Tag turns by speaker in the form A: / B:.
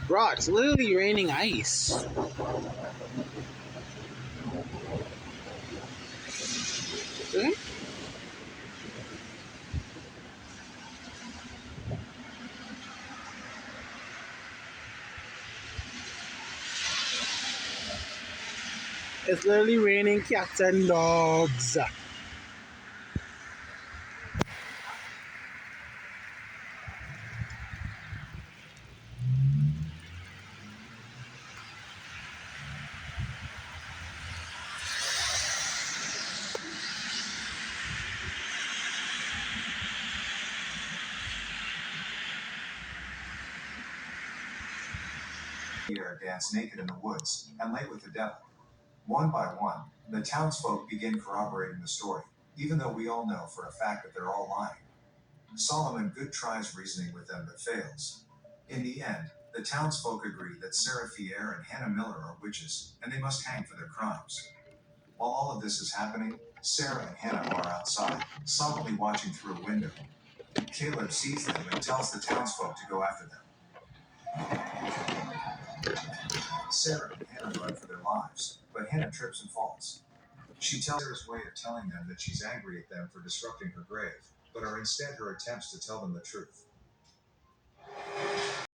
A: Bro, it's literally raining ice. Okay? It's literally raining cats and dogs.
B: Year dance naked in the woods and lay with the devil. One by one, the townsfolk begin corroborating the story, even though we all know for a fact that they're all lying. Solomon Good tries reasoning with them but fails. In the end, the townsfolk agree that Sarah Fier and Hannah Miller are witches, and they must hang for their crimes. While all of this is happening, Sarah and Hannah are outside, solemnly watching through a window. Caleb sees them and tells the townsfolk to go after them. Sarah and Hannah run for their lives, but Hannah trips and falls. She tells Sarah's way of telling them that she's angry at them for disrupting her grave, but are instead her attempts to tell them the truth.